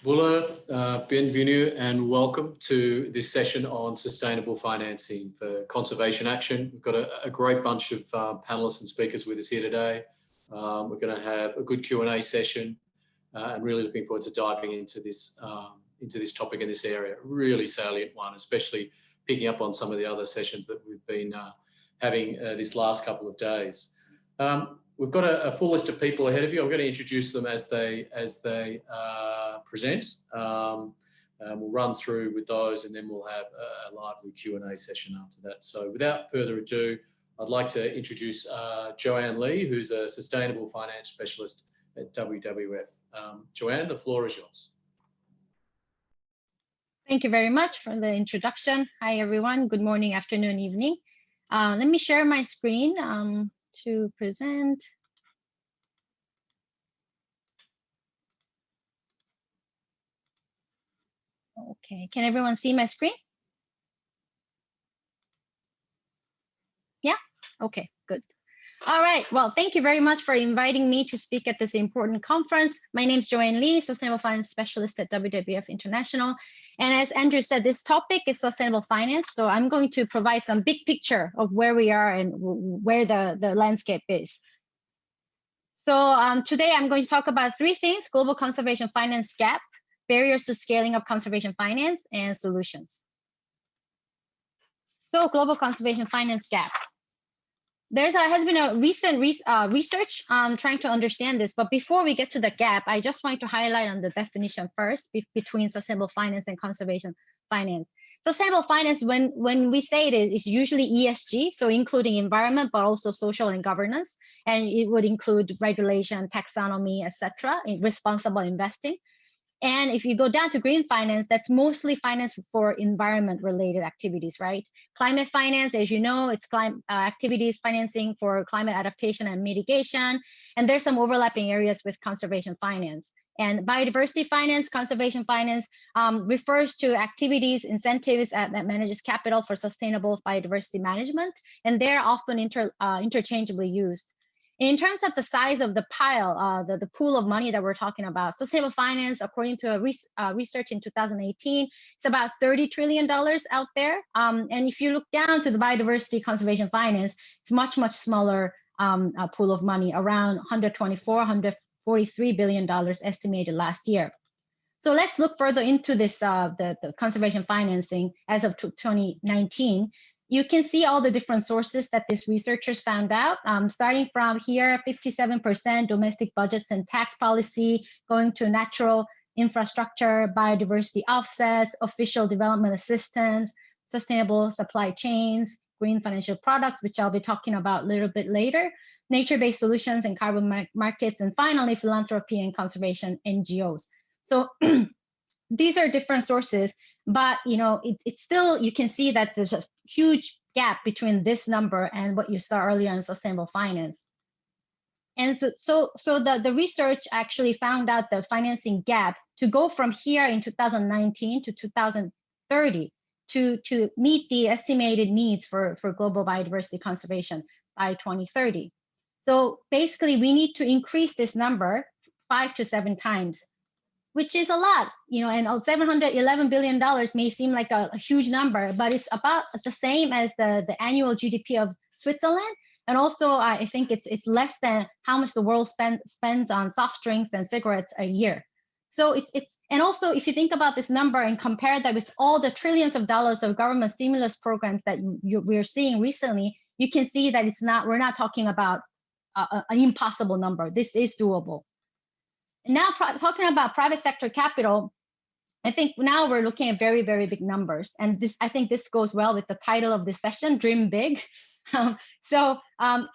Bula, bienvenue and welcome to this session on sustainable financing for conservation action. We've got a great bunch of panelists and speakers with us here today. We're going to have a good Q&A session and really looking forward to diving into this topic in this area. Really salient one, especially picking up on some of the other sessions that we've been having this last couple of days. We've got a full list of people ahead of you. I'm going to introduce them as they present. We'll run through with those and then we'll have a lively Q&A session after that. So without further ado, I'd like to introduce Joanne Lee, who's a Sustainable Finance Specialist at WWF. Joanne, the floor is yours. Thank you very much for the introduction. Hi, everyone. Good morning, afternoon, evening. Let me share my screen to present. Okay, can everyone see my screen? Yeah, okay, good. All right, well, thank you very much for inviting me to speak at this important conference. My name is Joanne Lee, Sustainable Finance Specialist at WWF International. And as Andrew said, this topic is sustainable finance. So I'm going to provide some big picture of where we are and where the landscape is. So today I'm going to talk about three things: global conservation finance gap, barriers to scaling up conservation finance, and solutions. So global conservation finance gap. There has been a recent research trying to understand this, but before we get to the gap, I just want to highlight on the definition first between sustainable finance and conservation finance. Sustainable finance, when we say it is usually ESG, so including environment, but also social and governance, and it would include regulation, taxonomy, etc., responsible investing. And if you go down to green finance, that's mostly finance for environment-related activities, right? Climate finance, as you know, it's activities financing for climate adaptation and mitigation. And there's some overlapping areas with conservation finance. And biodiversity finance, conservation finance refers to activities, incentives that manages capital for sustainable biodiversity management. And they're often interchangeably used. In terms of the size of the pile, the pool of money that we're talking about, sustainable finance, according to a research in 2018, it's about $30 trillion out there. And if you look down to the biodiversity conservation finance, it's much, much smaller pool of money, around $124, $143 billion estimated last year. So let's look further into this, the conservation financing as of 2019. You can see all the different sources that these researchers found out, starting from here, 57% domestic budgets and tax policy, going to natural infrastructure, biodiversity offsets, official development assistance, sustainable supply chains, green financial products, which I'll be talking about a little bit later, nature-based solutions and carbon markets, and finally, philanthropy and conservation NGOs. So these are different sources, but it's still, you can see that there's a huge gap between this number and what you saw earlier in sustainable finance. And so the research actually found out the financing gap to go from here in 2019 to 2030 to meet the estimated needs for global biodiversity conservation by 2030. So basically, we need to increase this number 5 to 7 times, which is a lot, and $711 billion may seem like a huge number, but it's about the same as the annual GDP of Switzerland. And also, I think it's less than how much the world spends on soft drinks and cigarettes a year. So and also, if you think about this number and compare that with all the trillions of dollars of government stimulus programs that we're seeing recently, you can see that we're not talking about an impossible number. This is doable. Now, talking about private sector capital, I think now we're looking at very, very big numbers. And I think this goes well with the title of this session, Dream Big. So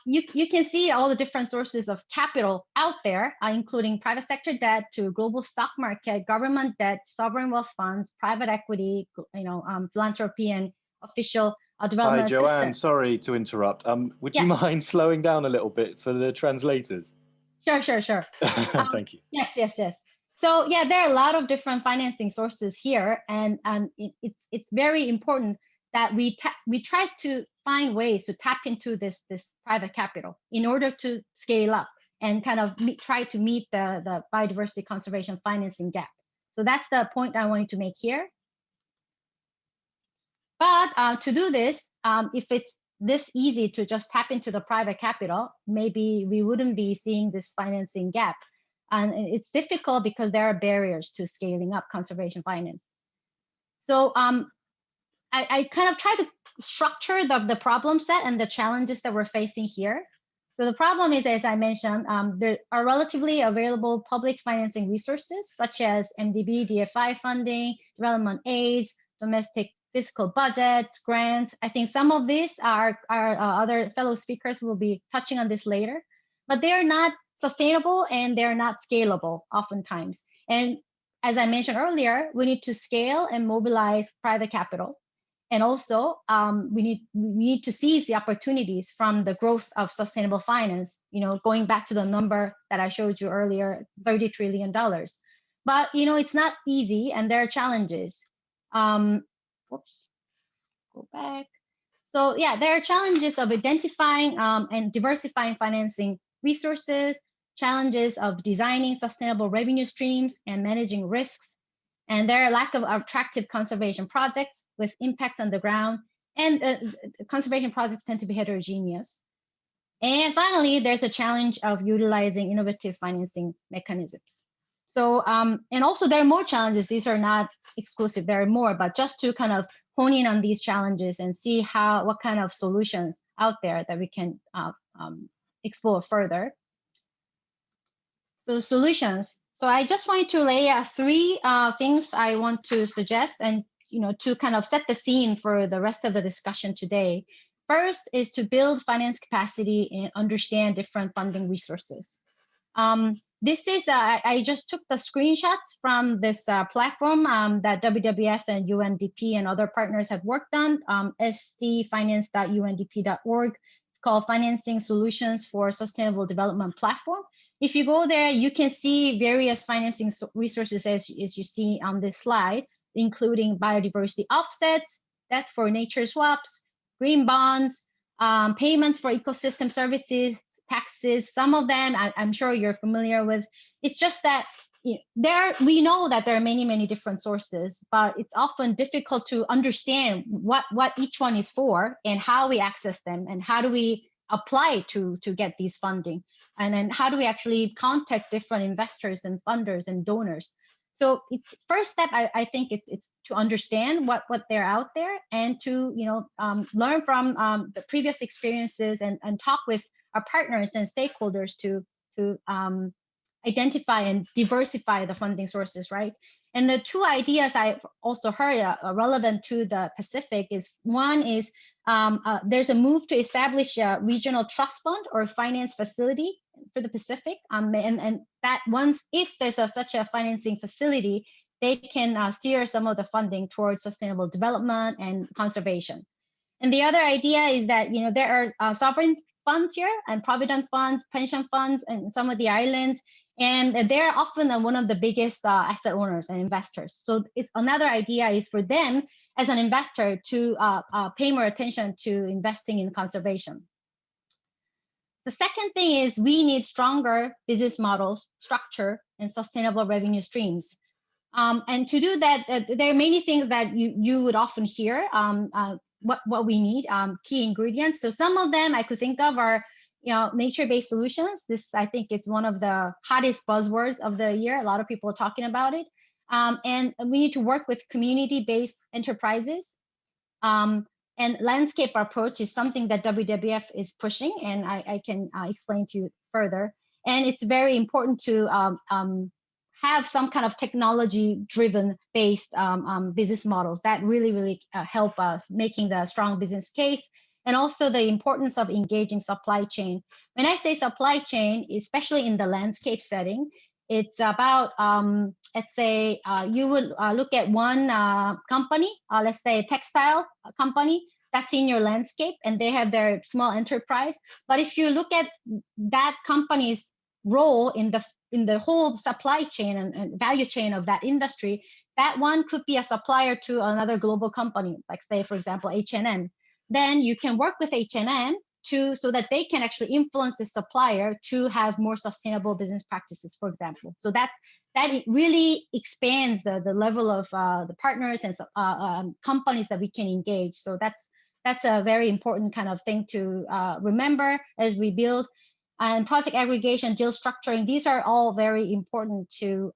you can see all the different sources of capital out there, including private sector debt to global stock market, government debt, sovereign wealth funds, private equity, philanthropy, and official development Hi, Joanne, assistance. sorry to interrupt. Would you mind slowing down a little bit for the translators? Sure. Thank you. Yes. So yeah, there are a lot of different financing sources here, and it's very important that we try to find ways to tap into this private capital in order to scale up and kind of try to meet the biodiversity conservation financing gap. So that's the point I wanted to make here. But to do this, if it's this easy to just tap into the private capital, maybe we wouldn't be seeing this financing gap. And it's difficult because there are barriers to scaling up conservation finance. So I kind of try to structure the problem set and the challenges that we're facing here. So the problem is, as I mentioned, there are relatively available public financing resources such as MDB, DFI funding, development aids, domestic fiscal budgets, grants. I think some of these are other fellow speakers will be touching on this later, but they are not sustainable and they're not scalable oftentimes. And as I mentioned earlier, we need to scale and mobilize private capital. And also, we need to seize the opportunities from the growth of sustainable finance, going back to the number that I showed you earlier, $30 trillion. But, it's not easy and there are challenges. Whoops, go back. So yeah, there are challenges of identifying and diversifying financing resources, challenges of designing sustainable revenue streams and managing risks. And there are lack of attractive conservation projects with impacts on the ground, and conservation projects tend to be heterogeneous. And finally, there's a challenge of utilizing innovative financing mechanisms. So, and also there are more challenges. These are not exclusive, there are more, but just to kind of hone in on these challenges and see what kind of solutions out there that we can explore further. So solutions. So I just wanted to lay out three things I want to suggest and to kind of set the scene for the rest of the discussion today. First is to build finance capacity and understand different funding resources. This is, I just took the screenshots from this platform that WWF and UNDP and other partners have worked on, stfinance.undp.org. It's called Financing Solutions for Sustainable Development Platform. If you go there, you can see various financing resources as you see on this slide, including biodiversity offsets, debt for nature swaps, green bonds, payments for ecosystem services, taxes. Some of them I'm sure you're familiar with. It's just that we know that there are many different sources, but it's often difficult to understand what each one is for and how we access them and how do we apply to get these funding, and then how do we actually contact different investors and funders and donors. So first step, I think it's to understand what they're out there and to learn from the previous experiences and talk with our partners and stakeholders to identify and diversify the funding sources, right? And the two ideas I've also heard relevant to the Pacific is, one is there's a move to establish a regional trust fund or finance facility for the Pacific. And that once, if there's such a financing facility, they can steer some of the funding towards sustainable development and conservation. And the other idea is that there are sovereign funds here and provident funds, pension funds, and some of the islands. And they're often one of the biggest asset owners and investors. So it's another idea is for them as an investor to pay more attention to investing in conservation. The second thing is we need stronger business models, structure, and sustainable revenue streams. And to do that, there are many things that you would often hear what we need, key ingredients. So some of them I could think of are nature-based solutions. This, I think, is one of the hottest buzzwords of the year. A lot of people are talking about it. And we need to work with community-based enterprises. And landscape approach is something that WWF is pushing, and I can explain to you further. And it's very important to have some kind of technology-driven based business models that really help us making the strong business case. And also the importance of engaging supply chain. When I say supply chain, especially in the landscape setting, it's about, let's say, you would look at one company, let's say a textile company that's in your landscape, and they have their small enterprise. But if you look at that company's role in the whole supply chain and value chain of that industry, that one could be a supplier to another global company, like say, for example, H&M. Then you can work with H&M so that they can actually influence the supplier to have more sustainable business practices, for example. So that it really expands the level of the partners and companies that we can engage. So that's a very important kind of thing to remember as we build. And project aggregation, deal structuring, these are all very important to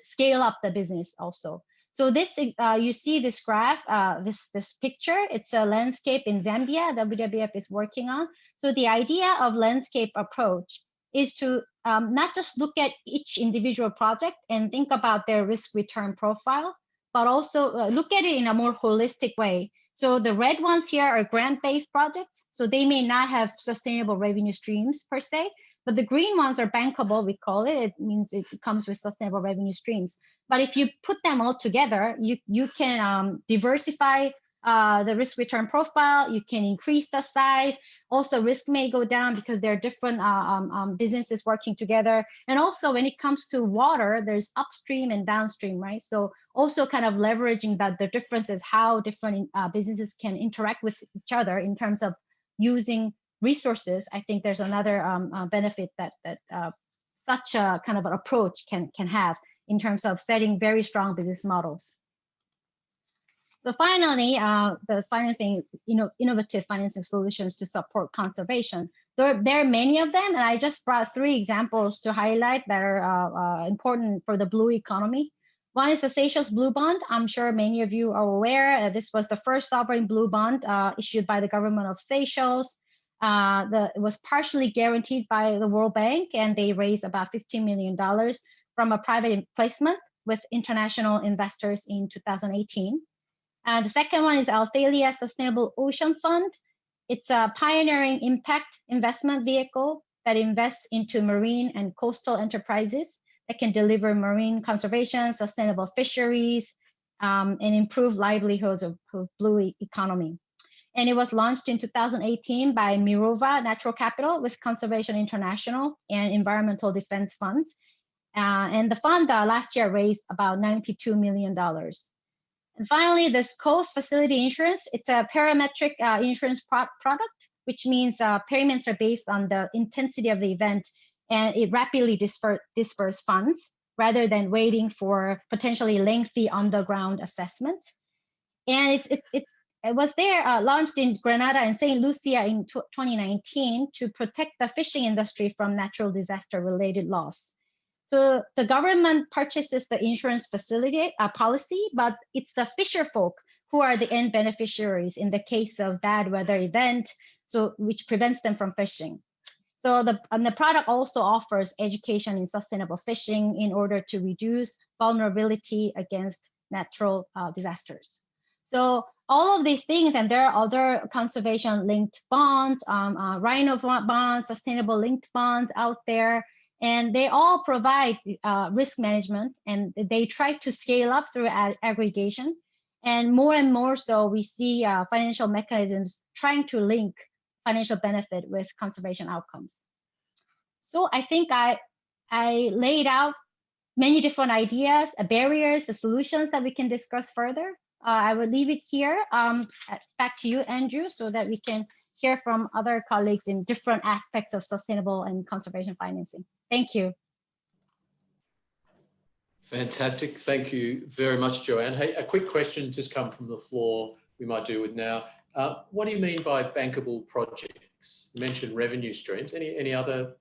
scale up the business also. So this, you see this graph, this picture, it's a landscape in Zambia WWF is working on. So the idea of landscape approach is to not just look at each individual project and think about their risk return profile, but also look at it in a more holistic way. So the red ones here are grant-based projects. So they may not have sustainable revenue streams per se, but the green ones are bankable, we call it. It means it comes with sustainable revenue streams. But if you put them all together, you can diversify the risk return profile, you can increase the size. Also, risk may go down because there are different businesses working together. And also when it comes to water, there's upstream and downstream, right? So also kind of leveraging the differences, how different businesses can interact with each other in terms of using resources. I think there's another benefit that such a kind of an approach can have in terms of setting very strong business models. So finally, the financing, innovative financing solutions to support conservation. There are many of them, and I just brought 3 examples to highlight that are important for the blue economy. One is the Seychelles Blue Bond. I'm sure many of you are aware. This was the first sovereign blue bond issued by the government of Seychelles. It was partially guaranteed by the World Bank, and they raised about $15 million from a private placement with international investors in 2018. The second one is Althalia Sustainable Ocean Fund. It's a pioneering impact investment vehicle that invests into marine and coastal enterprises that can deliver marine conservation, sustainable fisheries, and improve livelihoods of blue economy. And it was launched in 2018 by Mirova Natural Capital with Conservation International and Environmental Defense Funds. And the fund last year raised about $92 million. And finally, this Coast Facility Insurance, it's a parametric insurance product, which means payments are based on the intensity of the event, and it rapidly disperses funds rather than waiting for potentially lengthy underground assessments. And it was launched in Grenada and St. Lucia in 2019 to protect the fishing industry from natural disaster-related loss. So the government purchases the insurance facility policy, but it's the fisher folk who are the end beneficiaries in the case of bad weather event, so which prevents them from fishing. So the product also offers education in sustainable fishing in order to reduce vulnerability against natural disasters. So all of these things, and there are other conservation-linked bonds, rhino bonds, sustainable linked bonds out there. And they all provide risk management, and they try to scale up through aggregation. And more so, we see financial mechanisms trying to link financial benefit with conservation outcomes. So I think I laid out many different ideas, barriers, the solutions that we can discuss further. I will leave it here. Back to you, Andrew, so that we can hear from other colleagues in different aspects of sustainable and conservation financing. Thank you. Fantastic. Thank you very much, Joanne. Hey, a quick question just come from the floor we might do with now. What do you mean by bankable projects? You mentioned revenue streams. Any other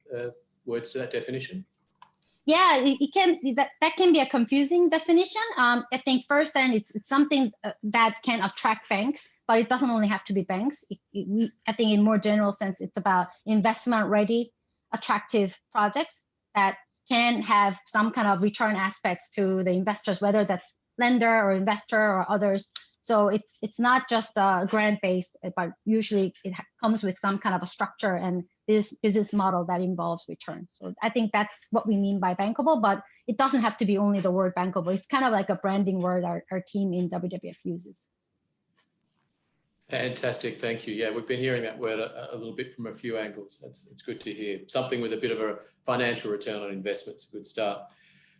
words to that definition? Yeah, that can be a confusing definition. I think first, then it's something that can attract banks, but it doesn't only have to be banks. I think in more general sense, it's about investment-ready, attractive projects that can have some kind of return aspects to the investors, whether that's lender or investor or others. So it's not just grant-based, but usually it comes with some kind of a structure and business model that involves return. So I think that's what we mean by bankable, but it doesn't have to be only the word bankable. It's kind of like a branding word our team in WWF uses. Fantastic, thank you. Yeah, we've been hearing that word a little bit from a few angles. It's good to hear. Something with a bit of a financial return on investment is a good start.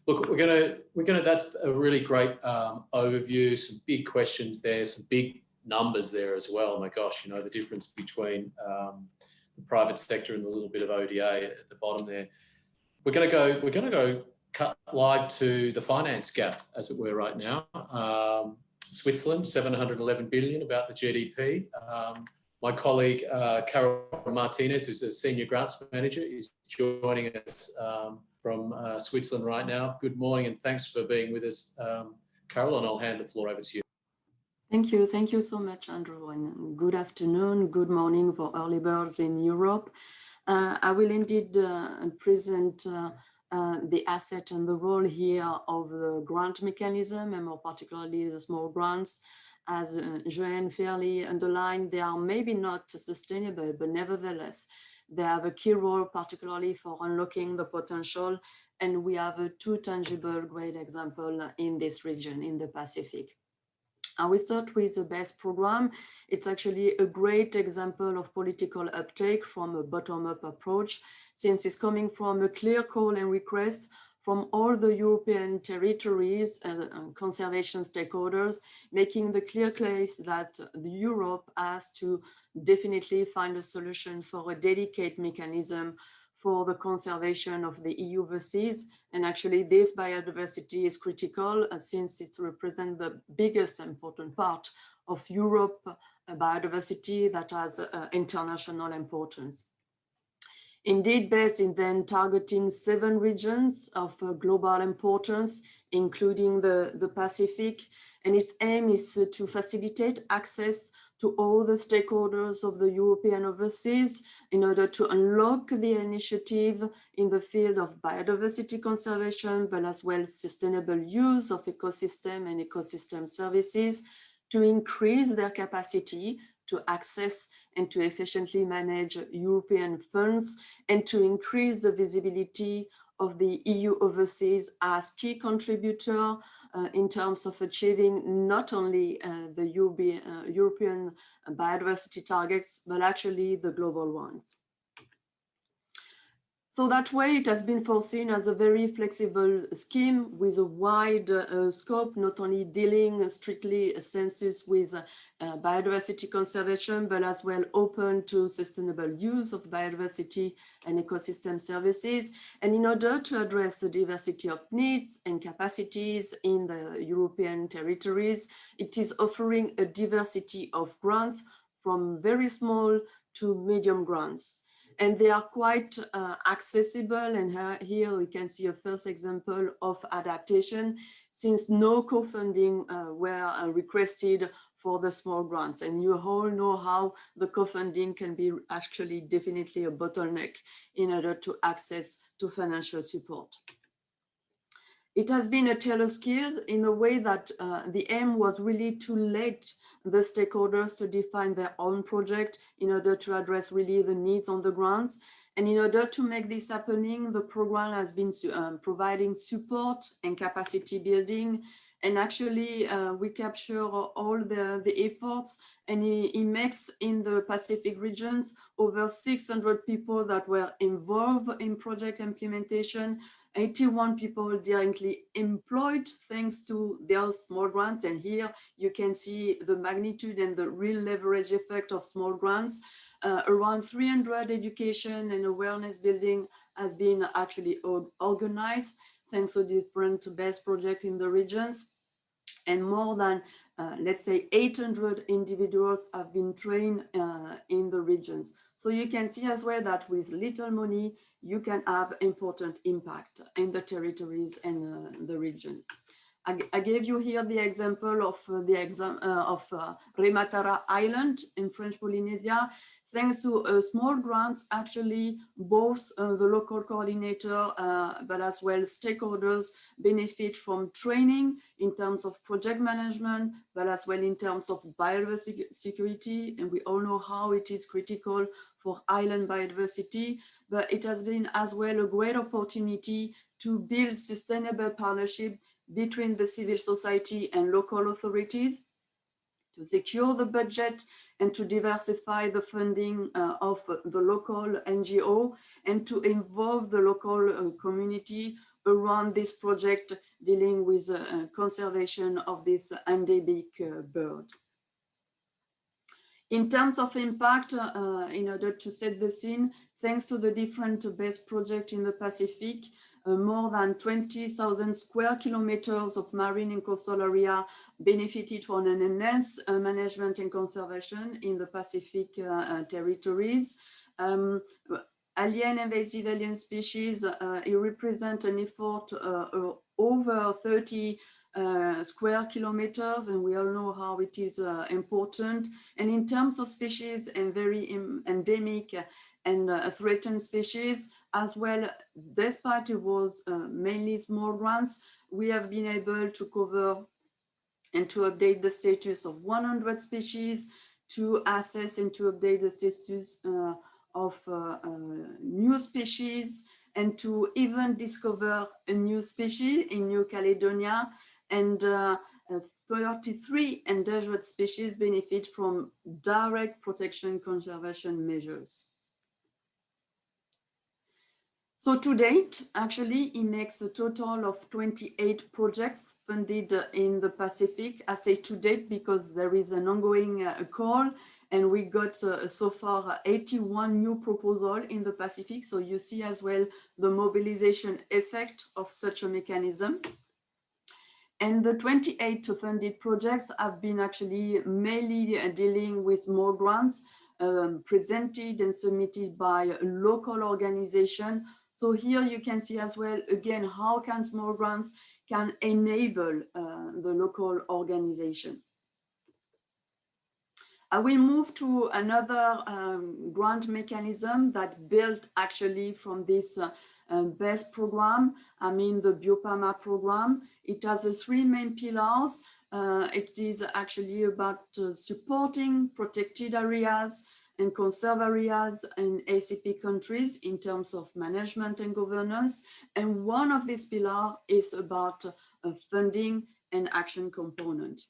Look, we're gonna. That's a really great overview. Some big questions there, some big numbers there as well. Oh my gosh, the difference between the private sector and the little bit of ODA at the bottom there. We're gonna go cut live to the finance gap, as it were, right now. Switzerland, 711 billion, about the GDP. My colleague, Carol Martinez, who's a senior grants manager, is joining us from Switzerland right now. Good morning and thanks for being with us, Carol, and I'll hand the floor over to you. Thank you so much, Andrew, and good afternoon, good morning for early birds in Europe. I will indeed present the asset and the role here of the grant mechanism, and more particularly the small grants. As Joanne fairly underlined, they are maybe not sustainable, but nevertheless, they have a key role, particularly for unlocking the potential. And we have two tangible great examples in this region, in the Pacific. I will start with the BEST program. It's actually a great example of political uptake from a bottom-up approach, since it's coming from a clear call and request from all the European territories and conservation stakeholders, making the clear case that Europe has to definitely find a solution for a dedicated mechanism for the conservation of the EU overseas. And actually this biodiversity is critical since it represents the biggest important part of Europe biodiversity that has international importance. Indeed, BEST is then targeting 7 regions of global importance, including the Pacific. And its aim is to facilitate access to all the stakeholders of the European overseas in order to unlock the initiative in the field of biodiversity conservation, but as well sustainable use of ecosystem and ecosystem services, to increase their capacity to access and to efficiently manage European funds, and to increase the visibility of the EU overseas as key contributor in terms of achieving not only the European biodiversity targets, but actually the global ones. So that way it has been foreseen as a very flexible scheme with a wide scope, not only dealing strictly census with biodiversity conservation, but as well open to sustainable use of biodiversity and ecosystem services. And in order to address the diversity of needs and capacities in the European territories, it is offering a diversity of grants from very small to medium grants. And they are quite accessible. And here we can see a first example of adaptation, since no co-funding were requested for the small grants. And you all know how the co-funding can be actually definitely a bottleneck in order to access to financial support. It has been a tailor skill in a way that the aim was really to let the stakeholders to define their own project in order to address really the needs on the grants. And in order to make this happening, the program has been providing support and capacity building. And actually, we capture all the efforts, and it makes in the Pacific regions over 600 people that were involved in project implementation, 81 people directly employed thanks to their small grants. And here you can see the magnitude and the real leverage effect of small grants. Around 300 education and awareness building has been actually organized thanks to different BEST projects in the regions. And more than, let's say, 800 individuals have been trained in the regions. So you can see as well that with little money, you can have important impact in the territories and the region. I gave you here the example of Vatura Island in French Polynesia. Thanks to small grants, actually, both the local coordinator, but as well stakeholders benefit from training in terms of project management, but as well in terms of biodiversity security. And we all know how it is critical for island biodiversity, but it has been as well a great opportunity to build sustainable partnership between the civil society and local authorities, to secure the budget and to diversify the funding of the local NGO, and to involve the local community around this project dealing with conservation of this endemic bird. In terms of impact, in order to set the scene, thanks to the different BEST projects in the Pacific, more than 20,000 square kilometers of marine and coastal area benefited from an enhanced management and conservation in the Pacific territories. Alien invasive alien species, it represents an effort over 30 square kilometers, and we all know how it is important. And in terms of species and very endemic and threatened species as well, despite it was mainly small grants, we have been able to cover and to update the status of 100 species, to assess and to update the status of new species, and to even discover a new species in New Caledonia. And 33 endangered species benefit from direct protection conservation measures. So to date, actually, it makes a total of 28 projects funded in the Pacific. I say to date because there is an ongoing call, and we got so far 81 new proposals in the Pacific. So you see as well the mobilization effect of such a mechanism. And the 28 funded projects have been actually mainly dealing with more grants presented and submitted by local organizations. So here you can see as well, again, how can small grants can enable the local organization. I will move to another grant mechanism that built actually from this BEST program, I mean the BioPAMA program. It has three main pillars. It is actually about supporting protected areas and conserve areas in ACP countries in terms of management and governance. And one of these pillars is about a funding and action component.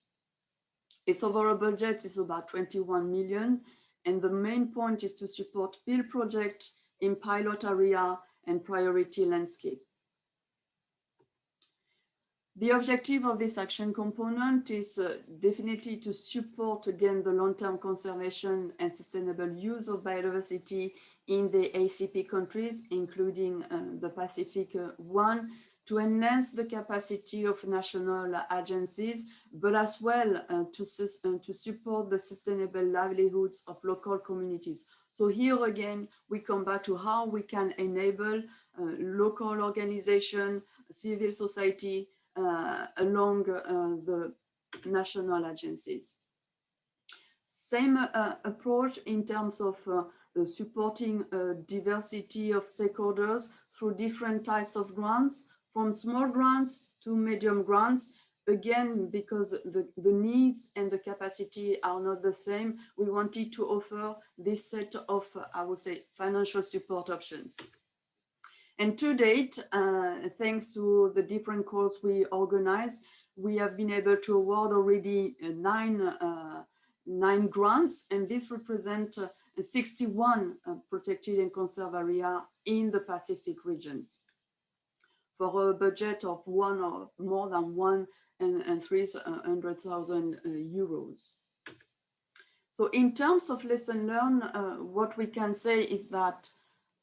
Its overall budget is about 21 million. And the main point is to support field projects in pilot area and priority landscape. The objective of this action component is definitely to support, again, the long-term conservation and sustainable use of biodiversity in the ACP countries, including the Pacific one, to enhance the capacity of national agencies, but as well to support the sustainable livelihoods of local communities. So here again, we come back to how we can enable local organization, civil society, along the national agencies. Same approach in terms of supporting diversity of stakeholders through different types of grants, from small grants to medium grants. Again, because the needs and the capacity are not the same, we wanted to offer this set of, I would say, financial support options. And to date, thanks to the different calls we organize, we have been able to award already nine grants, and this represents 61 protected and conserved area in the Pacific regions, for a budget of more than 1,300,000 euros. So in terms of lesson learned, what we can say is that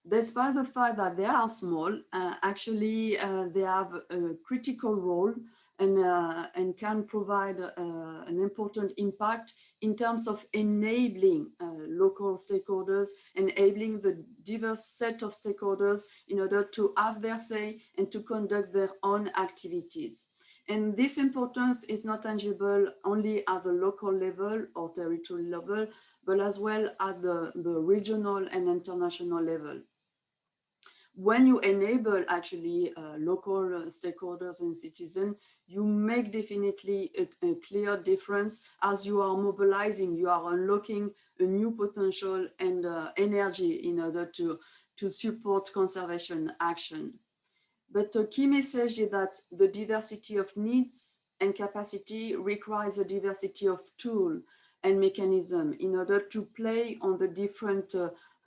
despite the fact that they are small, actually they have a critical role and can provide an important impact in terms of enabling local stakeholders, enabling the diverse set of stakeholders in order to have their say and to conduct their own activities. And this importance is not tangible only at the local level or territorial level, but as well at the regional and international level. When you enable actually local stakeholders and citizens, you make definitely a clear difference as you are mobilizing, you are unlocking a new potential and energy in order to support conservation action. But the key message is that the diversity of needs and capacity requires a diversity of tools and mechanisms in order to play on the different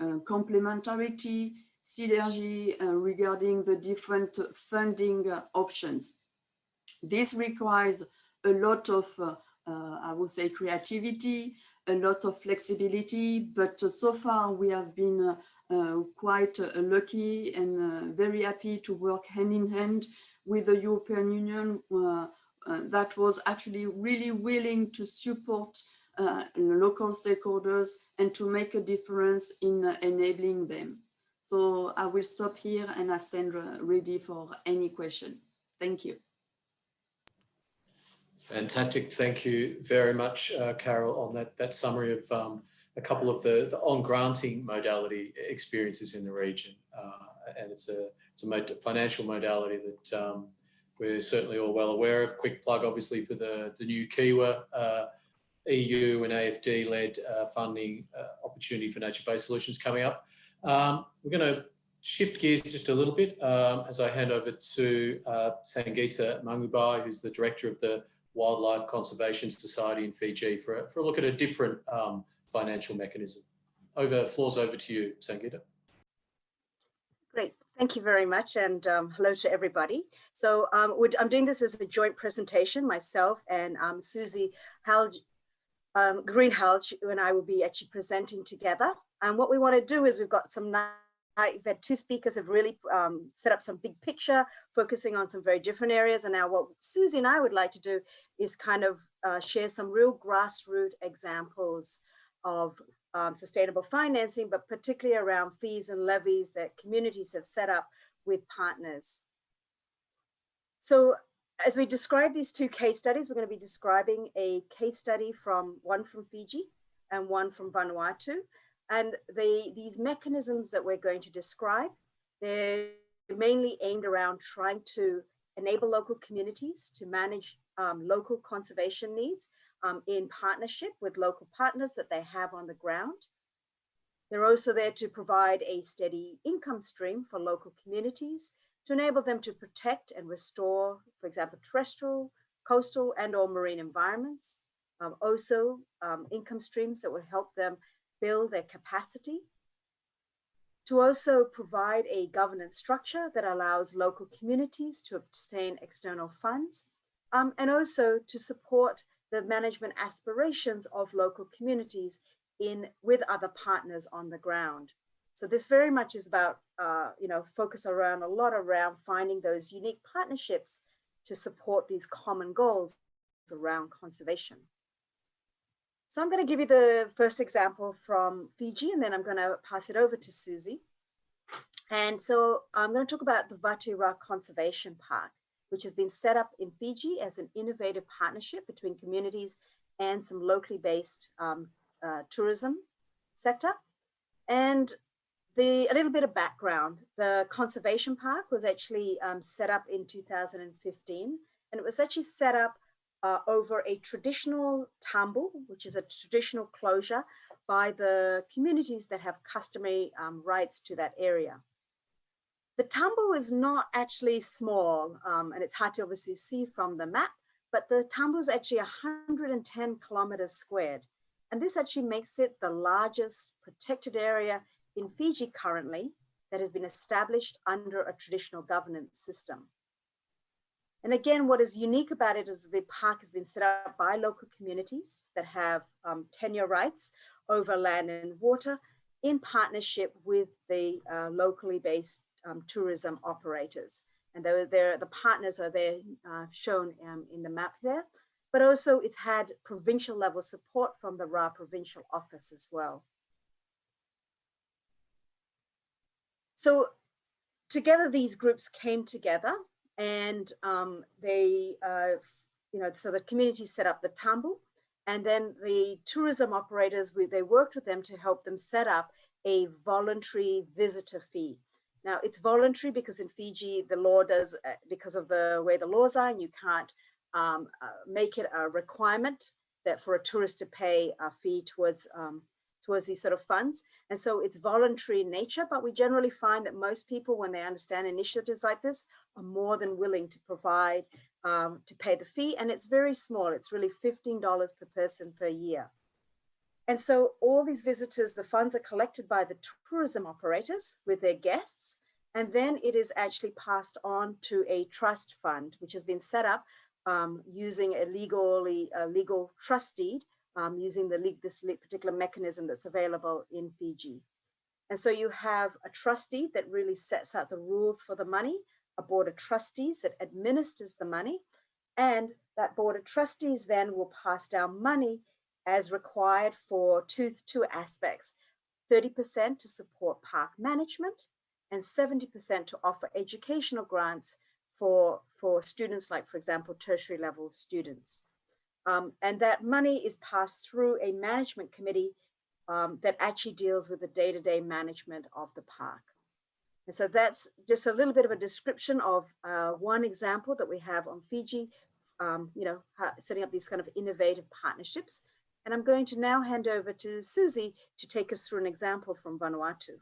complementarity, synergy regarding the different funding options. This requires a lot of, I would say, creativity, a lot of flexibility, but so far we have been quite lucky and very happy to work hand in hand with the European Union that was actually really willing to support local stakeholders and to make a difference in enabling them. So I will stop here and I stand ready for any question. Thank you. Fantastic. Thank you very much, Carol, on that summary of a couple of the on-granting modality experiences in the region. And it's a financial modality that we're certainly all well aware of. Quick plug, obviously, for the new Kiwa EU and AFD-led funding opportunity for nature-based solutions coming up. We're going to shift gears just a little bit as I hand over to Sangeeta Mangubai, who's the director of the Wildlife Conservation Society in Fiji, for a look at a different financial mechanism. Floor's over to you, Sangeeta. Great, thank you very much, and hello to everybody. So I'm doing this as a joint presentation, myself and Susie Greenhalgh, and I will be actually presenting together. And what we want to do is we've got we've had two speakers have really set up some big picture, focusing on some very different areas. And now what Susie and I would like to do is kind of share some real grassroots examples of sustainable financing, but particularly around fees and levies that communities have set up with partners. So as we describe these two case studies, we're going to be describing a case study one from Fiji and one from Vanuatu. And these mechanisms that we're going to describe, they're mainly aimed around trying to enable local communities to manage local conservation needs in partnership with local partners that they have on the ground. They're also there to provide a steady income stream for local communities to enable them to protect and restore, for example, terrestrial, coastal, and/or marine environments. Also, income streams that will help them build their capacity, to also provide a governance structure that allows local communities to obtain external funds, and also to support the management aspirations of local communities with other partners on the ground. So this very much is about, focus around a lot around finding those unique partnerships to support these common goals around conservation. So I'm going to give you the first example from Fiji, and then I'm going to pass it over to Susie. And so I'm going to talk about the Vatura Conservation Park, which has been set up in Fiji as an innovative partnership between communities and some locally based tourism sector. And a little bit of background, the conservation park was actually set up in 2015, and it was actually set up over a traditional tambo, which is a traditional closure by the communities that have customary rights to that area. The tambo is not actually small, and it's hard to obviously see from the map, but the tambo is actually 110 kilometers squared. And this actually makes it the largest protected area in Fiji currently that has been established under a traditional governance system. And again, what is unique about it is the park has been set up by local communities that have tenure rights over land and water in partnership with the locally based tourism operators. And the partners are there shown in the map there, but also it's had provincial level support from the Ra provincial office as well. So together, these groups came together, and so the community set up the tambo, and then the tourism operators, they worked with them to help them set up a voluntary visitor fee. Now it's voluntary because in Fiji, the law does, because of the way the laws are, and you can't make it a requirement that for a tourist to pay a fee towards these sort of funds. And so it's voluntary in nature, but we generally find that most people, when they understand initiatives like this, are more than willing to provide, to pay the fee. And it's very small. It's really $15 per person per year. And so all these visitors, the funds are collected by the tourism operators with their guests. And then it is actually passed on to a trust fund, which has been set up using a legal trust deed, using this particular mechanism that's available in Fiji. And so you have a trustee that really sets out the rules for the money, a board of trustees that administers the money, and that board of trustees then will pass down money as required for two aspects: 30% to support park management and 70% to offer educational grants for students, like, for example, tertiary level students. And that money is passed through a management committee that actually deals with the day-to-day management of the park. And so that's just a little bit of a description of one example that we have on Fiji, setting up these kind of innovative partnerships. And I'm going to now hand over to Susie to take us through an example from Vanuatu.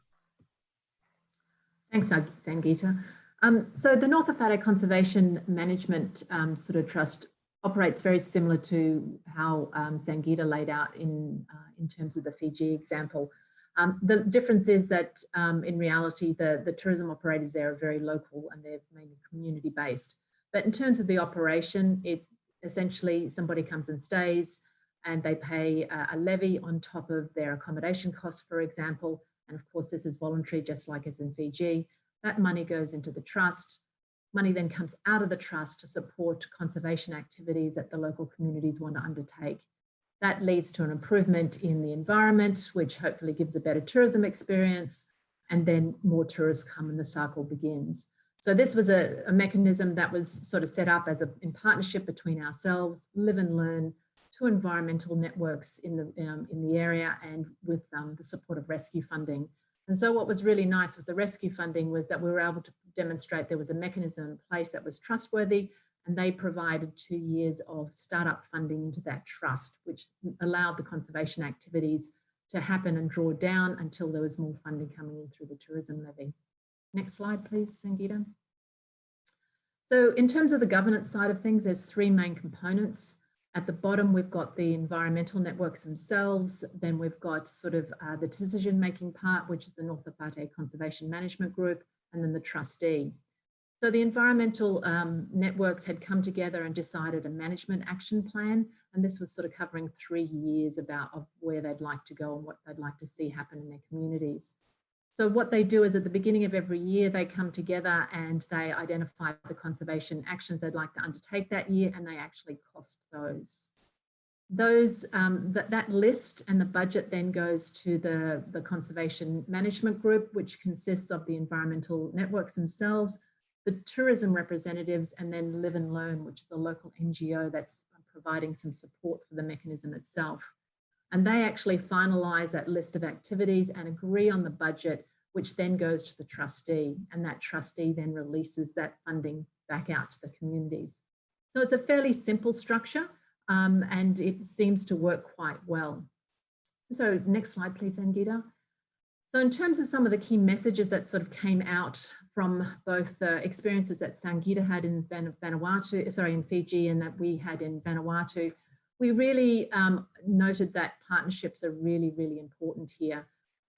Thanks, Sangeeta. So the North Whare Conservation Management sort of trust operates very similar to how Sangeeta laid out in terms of the Fiji example. The difference is that in reality, the tourism operators there are very local and they're mainly community based. But in terms of the operation, it essentially somebody comes and stays and they pay a levy on top of their accommodation costs, for example. And of course, this is voluntary, just like as in Fiji. That money goes into the trust. Money then comes out of the trust to support conservation activities that the local communities want to undertake. That leads to an improvement in the environment, which hopefully gives a better tourism experience, and then more tourists come and the cycle begins. So this was a mechanism that was sort of set up as in partnership between ourselves, Live and Learn, two environmental networks in the area, and with the support of rescue funding. And so what was really nice with the rescue funding was that we were able to demonstrate there was a mechanism in place that was trustworthy, and they provided 2 years of startup funding into that trust, which allowed the conservation activities to happen and draw down until there was more funding coming in through the tourism levy. Next slide, please, Sangeeta. So in terms of the governance side of things, there's three main components. At the bottom, we've got the environmental networks themselves. Then we've got sort of the decision-making part, which is the North Whare Conservation Management Group, and then the trustee. So the environmental networks had come together and decided a management action plan. And this was sort of covering 3 years of where they'd like to go and what they'd like to see happen in their communities. So what they do is at the beginning of every year, they come together and they identify the conservation actions they'd like to undertake that year, and they actually cost those. That list and the budget then goes to the conservation management group, which consists of the environmental networks themselves, the tourism representatives, and then Live and Learn, which is a local NGO that's providing some support for the mechanism itself. And they actually finalise that list of activities and agree on the budget, which then goes to the trustee, and that trustee then releases that funding back out to the communities. So it's a fairly simple structure, and it seems to work quite well. So next slide, please, Sangeeta. So in terms of some of the key messages that sort of came out from both the experiences that Sangeeta had in in Fiji, and that we had in Vanuatu, we really noted that partnerships are really, really important here.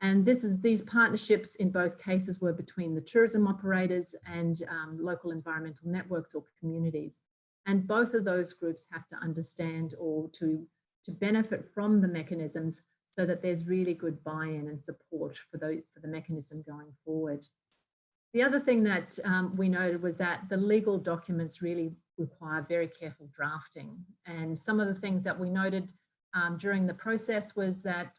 And these partnerships in both cases were between the tourism operators and local environmental networks or communities. And both of those groups have to understand or to benefit from the mechanisms so that there's really good buy-in and support for the mechanism going forward. The other thing that we noted was that the legal documents really require very careful drafting. And some of the things that we noted during the process was that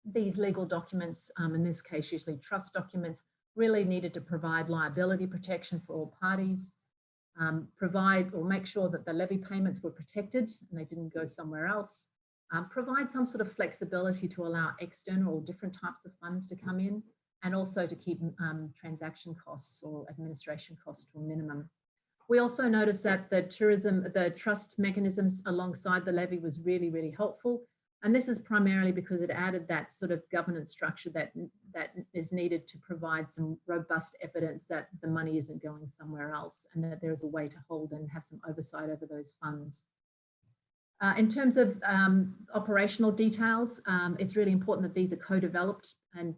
these legal documents, in this case usually trust documents, really needed to provide liability protection for all parties, provide or make sure that the levy payments were protected and they didn't go somewhere else, provide some sort of flexibility to allow external or different types of funds to come in, and also to keep transaction costs or administration costs to a minimum. We also noticed that the trust mechanisms alongside the levy was really, really helpful. And this is primarily because it added that sort of governance structure that is needed to provide some robust evidence that the money isn't going somewhere else, and that there is a way to hold and have some oversight over those funds. In terms of operational details, it's really important that these are co-developed and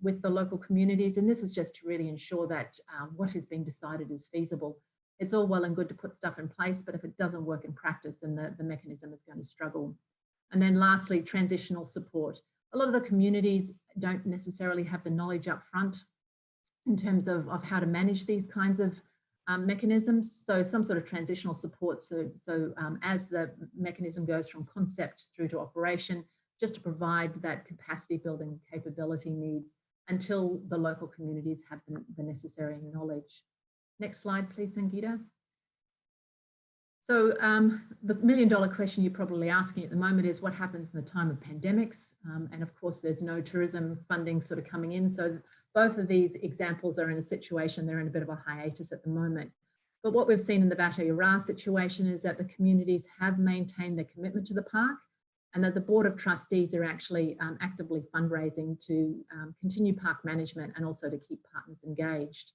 with the local communities. And this is just to really ensure that what has been decided is feasible. It's all well and good to put stuff in place, but if it doesn't work in practice, then the mechanism is going to struggle. And then lastly, transitional support. A lot of the communities don't necessarily have the knowledge up front in terms of how to manage these kinds of mechanisms. So some sort of transitional support. So as the mechanism goes from concept through to operation, just to provide that capacity building capability needs until the local communities have the necessary knowledge. Next slide, please, Sangeeta. So the million-dollar question you're probably asking at the moment is what happens in the time of pandemics? And of course, there's no tourism funding sort of coming in. So both of these examples are in a situation, they're in a bit of a hiatus at the moment. But what we've seen in the Vatura situation is that the communities have maintained their commitment to the park, and that the Board of Trustees are actually actively fundraising to continue park management and also to keep partners engaged.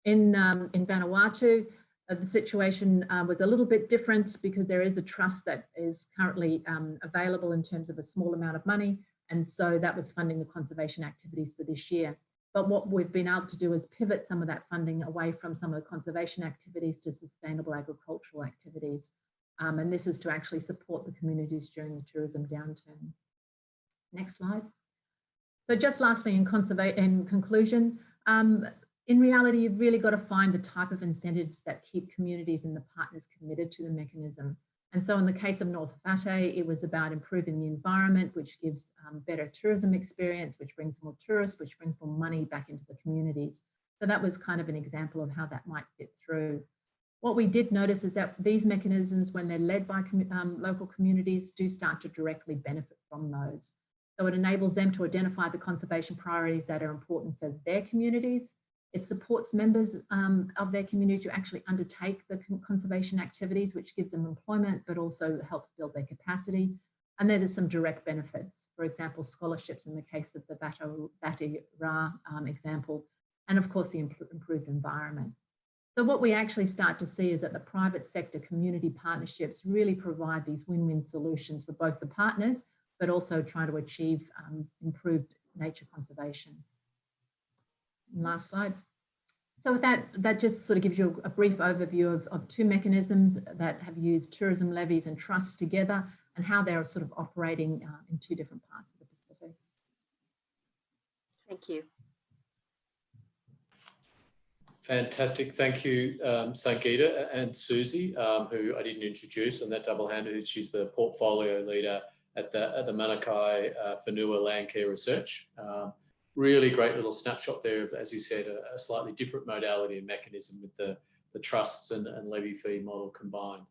In Vanuatu, the situation was a little bit different because there is a trust that is currently available in terms of a small amount of money, and so that was funding the conservation activities for this year. But what we've been able to do is pivot some of that funding away from some of the conservation activities to sustainable agricultural activities. And this is to actually support the communities during the tourism downturn. Next slide. So just lastly, in conclusion, in reality, you've really got to find the type of incentives that keep communities and the partners committed to the mechanism. And so in the case of North Vate, it was about improving the environment, which gives better tourism experience, which brings more tourists, which brings more money back into the communities. So that was kind of an example of how that might fit through. What we did notice is that these mechanisms, when they're led by local communities, do start to directly benefit from those. So it enables them to identify the conservation priorities that are important for their communities. It supports members of their community to actually undertake the conservation activities, which gives them employment, but also helps build their capacity. And then there's some direct benefits, for example, scholarships in the case of the Vatura example, and of course the improved environment. So what we actually start to see is that the private sector community partnerships really provide these win-win solutions for both the partners, but also try to achieve improved nature conservation. Last slide. So with that just sort of gives you a brief overview of two mechanisms that have used tourism levies and trusts together and how they're sort of operating in two different parts of the Pacific. Thank you. Fantastic. Thank you, Sangeeta and Susie, who I didn't introduce, and that double-handed, she's the portfolio leader at the Manakai Whenua Land Care Research. Really great little snapshot there of, as you said, a slightly different modality and mechanism with the trusts and levy fee model combined.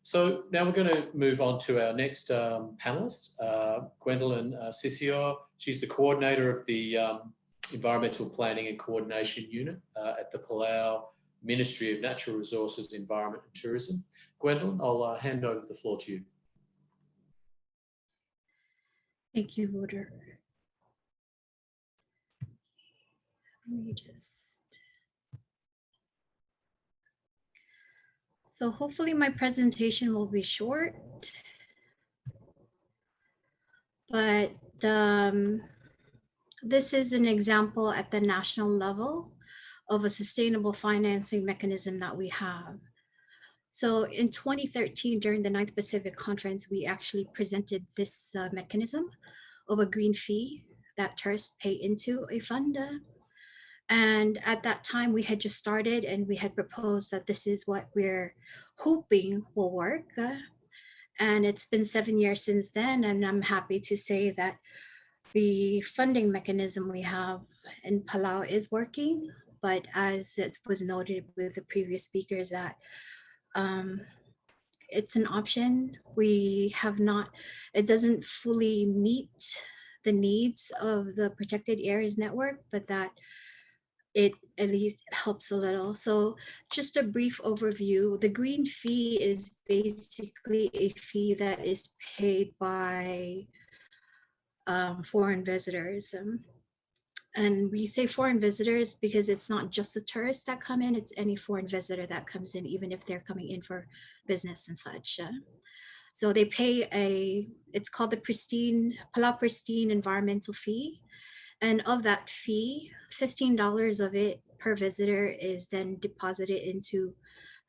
So now we're going to move on to our next panelist, Gwendolyn Sisio. She's the coordinator of the Environmental Planning and Coordination Unit at the Palau Ministry of Natural Resources, Environment and Tourism. Gwendolyn, I'll hand over the floor to you. Thank you, Vatura. Let me so hopefully my presentation will be short, but this is an example at the national level of a sustainable financing mechanism that we have. So in 2013, during the 9th Pacific Conference, we actually presented this mechanism of a green fee that tourists pay into a fund. And at that time, we had just started and we had proposed that this is what we're hoping will work. And it's been 7 years since then, and I'm happy to say that the funding mechanism we have in Palau is working, but as it was noted with the previous speakers, that it's an option. We have not, it doesn't fully meet the needs of the protected areas network, but that it at least helps a little. So just a brief overview, the green fee is basically a fee that is paid by foreign visitors. And we say foreign visitors because it's not just the tourists that come in, it's any foreign visitor that comes in, even if they're coming in for business and such. So they pay it's called the Palau Pristine Environmental Fee. And of that fee, $15 of it per visitor is then deposited into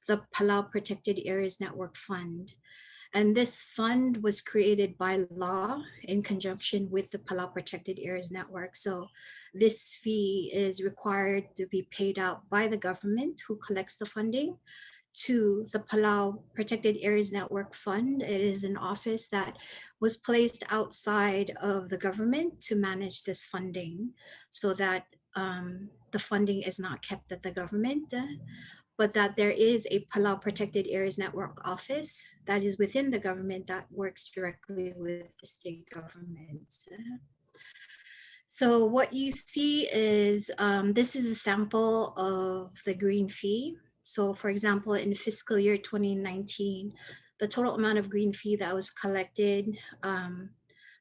the Palau Protected Areas Network Fund. And this fund was created by law in conjunction with the Palau Protected Areas Network. So this fee is required to be paid out by the government who collects the funding to the Palau Protected Areas Network Fund. It is an office that was placed outside of the government to manage this funding, so that the funding is not kept at the government, but that there is a Palau Protected Areas Network office that is within the government that works directly with the state governments. So what you see is, this is a sample of the green fee. So for example, in fiscal year 2019, the total amount of green fee that was collected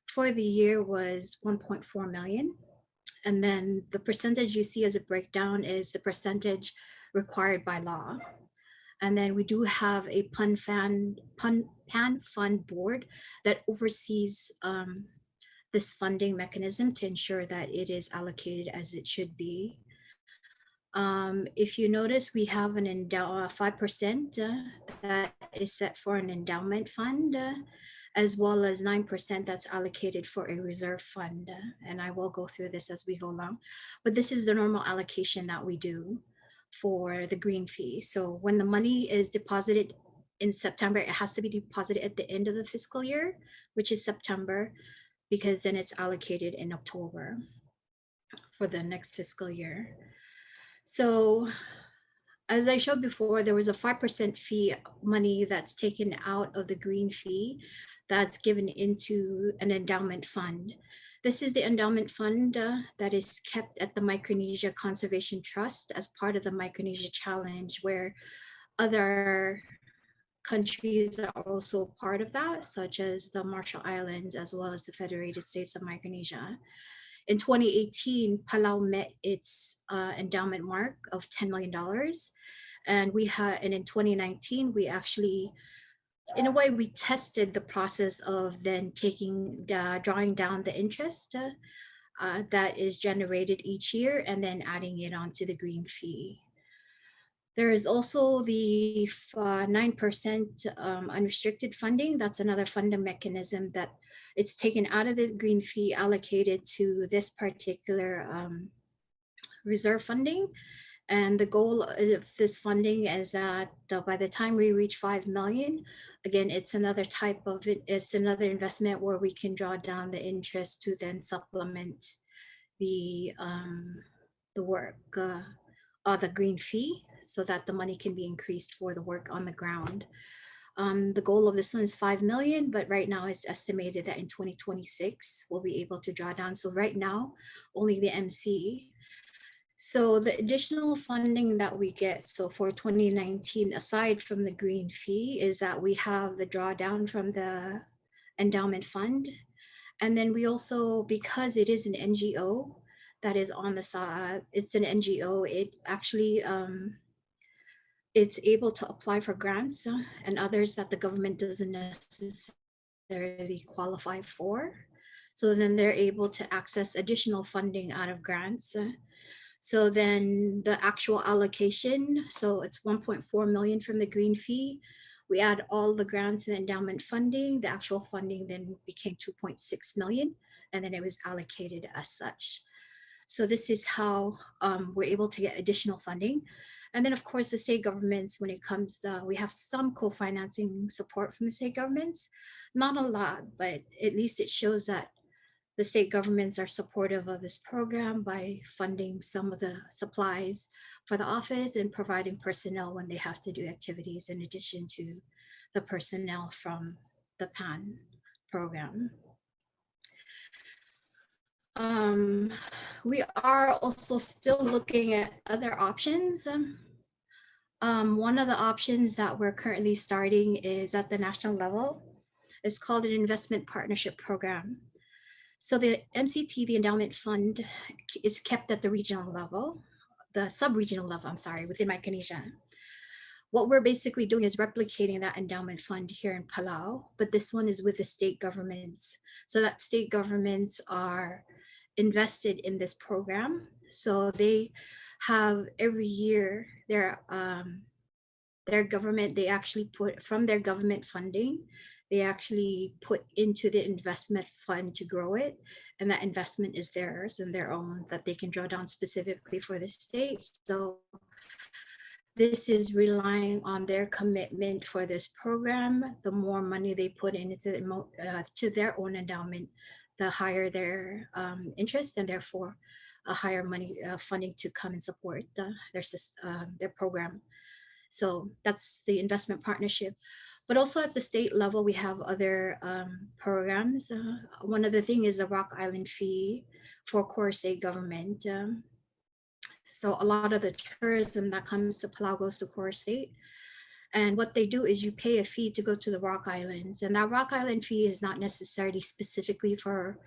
for the year was 1.4 million. And then the percentage you see as a breakdown is the percentage required by law. And then we do have a PAN fund board that oversees this funding mechanism to ensure that it is allocated as it should be. If you notice, we have an 5% that is set for an endowment fund, as well as 9% that's allocated for a reserve fund. And I will go through this as we go along, but this is the normal allocation that we do for the green fee. So when the money is deposited in September, it has to be deposited at the end of the fiscal year, which is September, because then it's allocated in October for the next fiscal year. So as I showed before, there was a 5% fee money that's taken out of the green fee that's given into an endowment fund. This is the endowment fund that is kept at the Micronesia Conservation Trust as part of the Micronesia Challenge, where other countries are also part of that, such as the Marshall Islands, as well as the Federated States of Micronesia. In 2018, Palau met its endowment mark of $10 million. And in 2019, we actually, in a way, we tested the process of then drawing down the interest that is generated each year and then adding it onto the green fee. There is also the 9% unrestricted funding. That's another funding mechanism that it's taken out of the green fee, allocated to this particular reserve funding. And the goal of this funding is that by the time we reach 5 million, again, it's another investment where we can draw down the interest to then supplement the work, the green fee, so that the money can be increased for the work on the ground. The goal of this one is 5 million, but right now it's estimated that in 2026, we'll be able to draw down. So right now, only the MC. So the additional funding that we get, so for 2019, aside from the green fee, is that we have the drawdown from the endowment fund. And then we also, because it is an NGO that is on the side, it's an NGO, it actually, it's able to apply for grants and others that the government doesn't necessarily qualify for. So then they're able to access additional funding out of grants. So then the actual allocation, so it's 1.4 million from the green fee. We add all the grants and endowment funding, the actual funding then became 2.6 million, and then it was allocated as such. So this is how we're able to get additional funding. And then of course, the state governments, when it comes to, we have some co-financing support from the state governments, not a lot, but at least it shows that the state governments are supportive of this program by funding some of the supplies for the office and providing personnel when they have to do activities in addition to the personnel from the PAN program. We are also still looking at other options. One of the options that we're currently starting is at the national level. It's called an investment partnership program. So the MCT, the endowment fund, is kept at the regional level, the sub-regional level, I'm sorry, within Micronesia. What we're basically doing is replicating that endowment fund here in Palau, but this one is with the state governments. So that state governments are invested in this program. So they have every year their government, they actually put from their government funding, they actually put into the investment fund to grow it. And that investment is theirs and their own, that they can draw down specifically for the state. So this is relying on their commitment for this program. The more money they put into to their own endowment, the higher their interest, and therefore a higher money funding to come and support their program. So that's the investment partnership. But also at the state level, we have other programs. One of the things is the Rock Island fee for Corsair government. So a lot of the tourism that comes to Palau goes to Corsair. And what they do is you pay a fee to go to the Rock Islands. And that Rock Island fee is not necessarily specifically for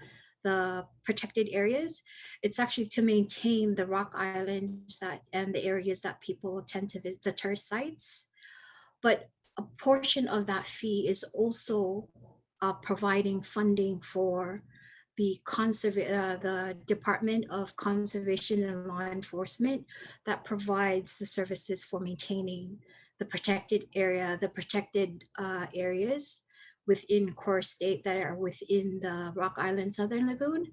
the protected areas. It's actually to maintain the Rock Islands and the areas that people tend to visit, the tourist sites. But a portion of that fee is also providing funding for the Department of Conservation and Law Enforcement that provides the services for maintaining the protected area, the protected areas within Core State that are within the Rock Island Southern Lagoon.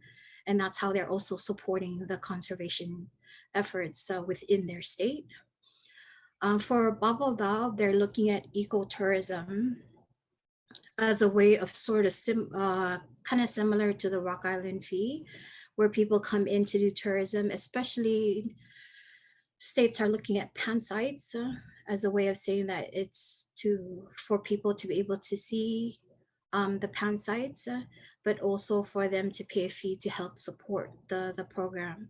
And that's how they're also supporting the conservation efforts within their state. For Babaldao, they're looking at ecotourism as a way of sort of kind of similar to the Rock Island fee, where people come in to do tourism, especially states are looking at pan sites as a way of saying that it's for people to be able to see the pan sites, but also for them to pay a fee to help support the program.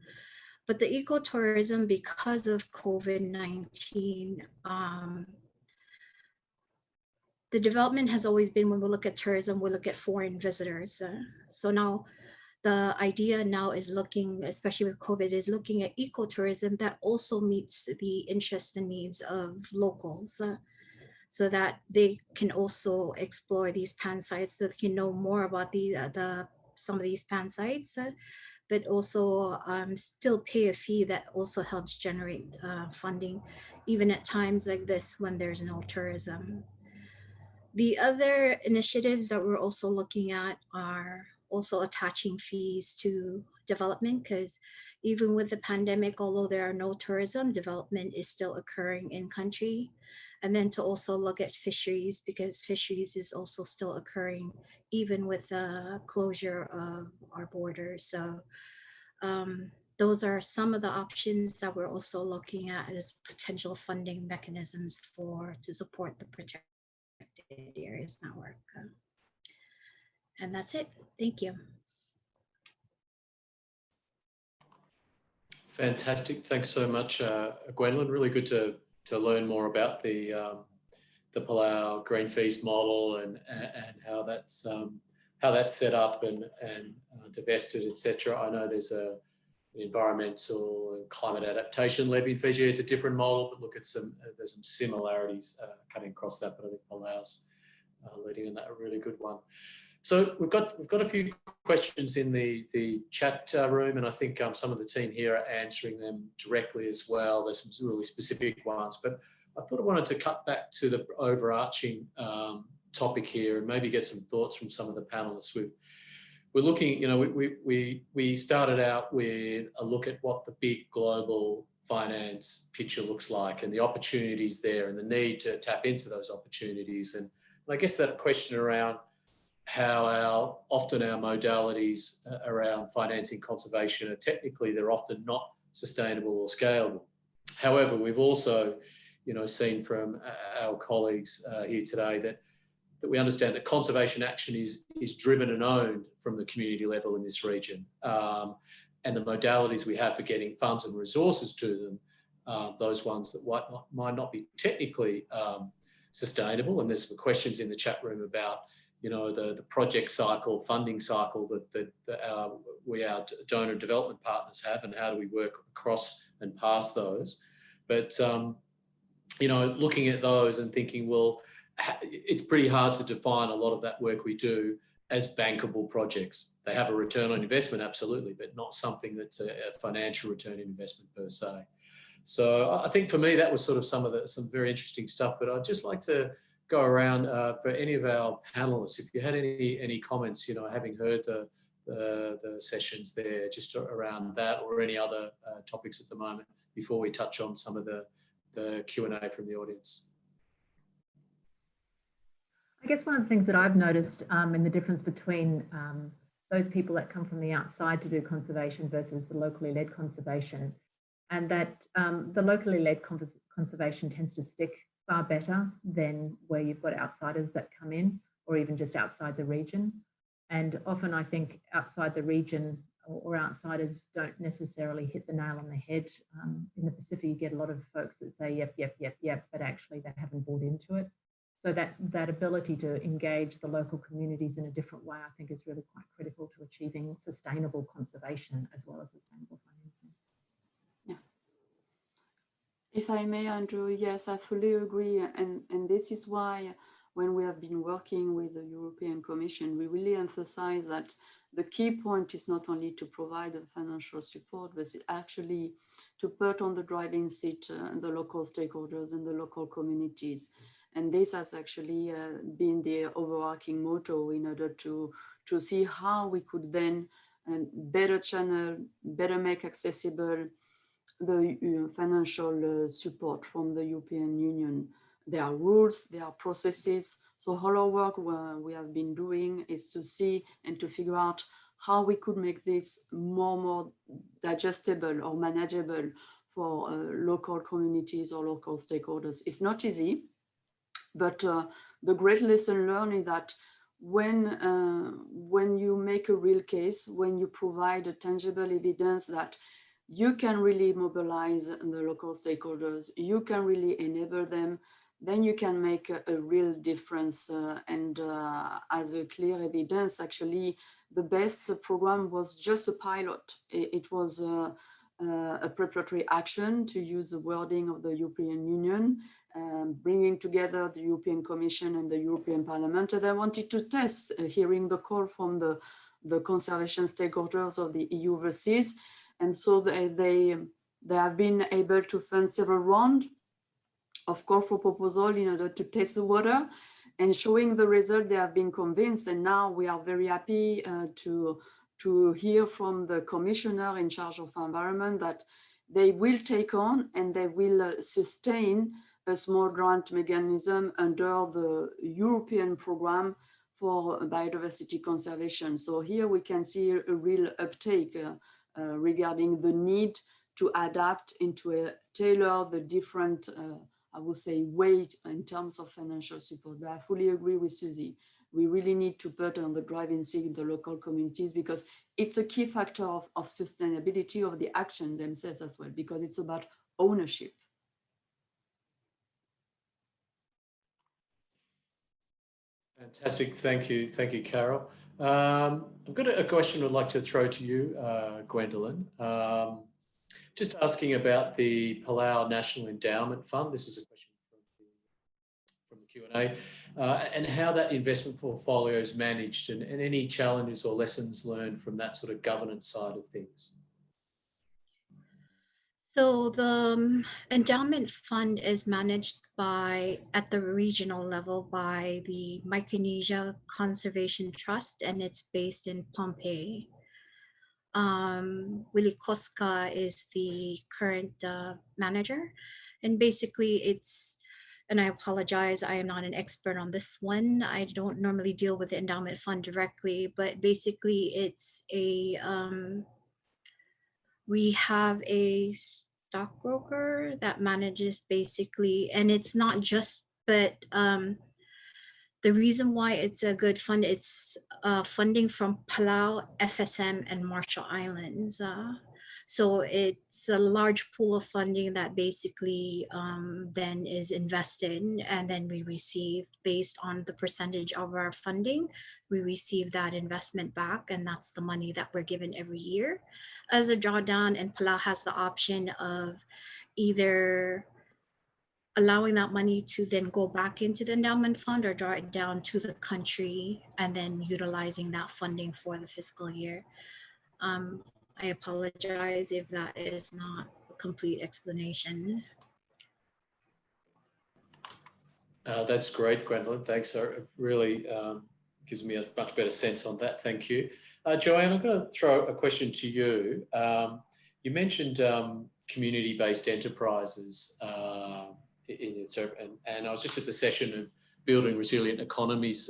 But the ecotourism, because of COVID-19, the development has always been, when we look at tourism, we look at foreign visitors. So now the idea now is looking, especially with COVID, is looking at ecotourism that also meets the interests and needs of locals, so that they can also explore these pan sites, so they can know more about some of these pan sites, but also still pay a fee that also helps generate funding, even at times like this when there's no tourism. The other initiatives that we're also looking at are also attaching fees to development, because even with the pandemic, although there are no tourism, development is still occurring in country. And then to also look at fisheries, because fisheries is also still occurring even with the closure of our borders. So those are some of the options that we're also looking at as potential funding mechanisms to support the protected areas network. And that's it. Thank you. Fantastic. Thanks so much, Gwendolyn. Really good to learn more about the Palau Green Fees model and how that's set up and divested, etc. I know there's an environmental and climate adaptation levy in Fiji. It's a different model, but look at there's some similarities cutting across that. But I think Palau's leading in that, a really good one. So we've got a few questions in the chat room, and I think some of the team here are answering them directly as well. There's some really specific ones, but I thought I wanted to cut back to the overarching topic here and maybe get some thoughts from some of the panelists. We're looking, you know, we started out with a look at what the big global finance picture looks like and the opportunities there and the need to tap into those opportunities. And I guess that question around how often our modalities around financing conservation are technically, they're often not sustainable or scalable. However, we've also, you know, seen from our colleagues here today that we understand that conservation action is driven and owned from the community level in this region. And the modalities we have for getting funds and resources to them, those ones that might not be technically sustainable. And there's some questions in the chat room about, you know, the project cycle, funding cycle that our donor development partners have, and how do we work across and past those. But, you know, looking at those and thinking, well, it's pretty hard to define a lot of that work we do as bankable projects. They have a return on investment, absolutely, but not something that's a financial return on investment per se. So I think for me, that was sort of some very interesting stuff, but I'd just like to go around for any of our panelists, if you had any comments, having heard the sessions there, just around that or any other topics at the moment before we touch on some of the Q&A from the audience. I guess one of the things that I've noticed in the difference between those people that come from the outside to do conservation versus the locally led conservation, and that the locally led conservation tends to stick far better than where you've got outsiders that come in, or even just outside the region. And often I think outside the region or outsiders don't necessarily hit the nail on the head. In the Pacific, you get a lot of folks that say, yep, yep, yep, yep, but actually they haven't bought into it. So that ability to engage the local communities in a different way, I think, is really quite critical to achieving sustainable conservation as well as sustainable financing. Yeah. If I may, Andrew, yes, I fully agree. And this is why when we have been working with the European Commission, we really emphasize that the key point is not only to provide the financial support, but actually to put on the driving seat the local stakeholders and the local communities. And this has actually been the overarching motto in order to see how we could then better channel, better make accessible the financial support from the European Union. There are rules, there are processes. So all our work we have been doing is to see and to figure out how we could make this more digestible or manageable for local communities or local stakeholders. It's not easy. But the great lesson learned is that when you make a real case, when you provide a tangible evidence that you can really mobilize the local stakeholders, you can really enable them, then you can make a real difference. And as a clear evidence, actually, the best program was just a pilot. It was a preparatory action, to use the wording of the European Union, bringing together the European Commission and the European Parliament. And they wanted to test, hearing the call from the conservation stakeholders of the EU overseas. And so they have been able to fund several rounds of call for proposal in order to test the water, and showing the result, they have been convinced. And now we are very happy to hear from the commissioner in charge of environment that they will take on and they will sustain a small grant mechanism under the European program for biodiversity conservation. So here we can see a real uptake regarding the need to adapt and to tailor the different, I would say, weight in terms of financial support. But I fully agree with Susie. We really need to put on the driving seat the local communities, because it's a key factor of sustainability of the action themselves as well, because it's about ownership. Fantastic, thank you, Carol. I've got a question I'd like to throw to you, Gwendolyn. Just asking about the Palau National Endowment Fund. This is a question from the Q&A, and how that investment portfolio is managed, and any challenges or lessons learned from that sort of governance side of things. So the endowment fund is managed at the regional level by the Micronesia Conservation Trust, and it's based in Pohnpei. Willie Koska is the current manager, and basically and I apologize, I am not an expert on this one. I don't normally deal with the endowment fund directly, but basically it's we have a stockbroker that manages basically, and it's not just, but the reason why it's a good fund, it's funding from Palau, FSM, and Marshall Islands. So it's a large pool of funding that basically then is invested, and then we receive, based on the percentage of our funding, we receive that investment back, and that's the money that we're given every year as a drawdown. And Palau has the option of either allowing that money to then go back into the endowment fund, or draw it down to the country and then utilizing that funding for the fiscal year. I apologize if that is not a complete explanation. That's great, Gwendolyn. Thanks. It really gives me a much better sense on that. Thank you. Joanne, I'm going to throw a question to you. You mentioned community-based enterprises and I was just at the session of building resilient economies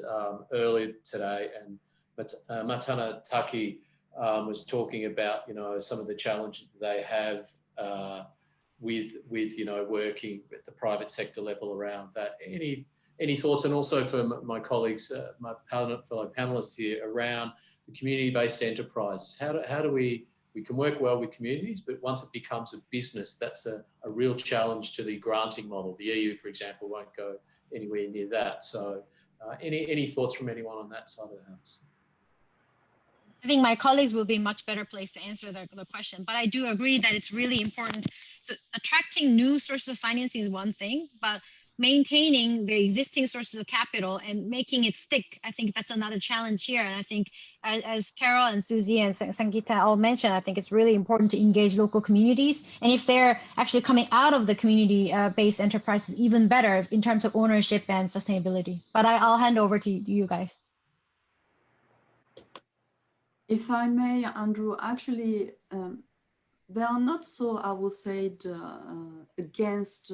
earlier today, and Matana Taki was talking about, some of the challenges they have with working at the private sector level around that. Any thoughts? And also for my colleagues, my fellow panelists here, around the community-based enterprises. How do we can work well with communities, but once it becomes a business, that's a real challenge to the granting model. The EU, for example, won't go anywhere near that. So any thoughts from anyone on that side of the house? I think my colleagues will be much better placed to answer the question, but I do agree that it's really important. So attracting new sources of financing is one thing, but maintaining the existing sources of capital and making it stick, I think that's another challenge here. And I think as Carol and Susie and Sangeeta all mentioned, I think it's really important to engage local communities. And if they're actually coming out of the community-based enterprises, even better in terms of ownership and sustainability. But I'll hand over to you guys. If I may, Andrew, actually, they are not so, I would say, against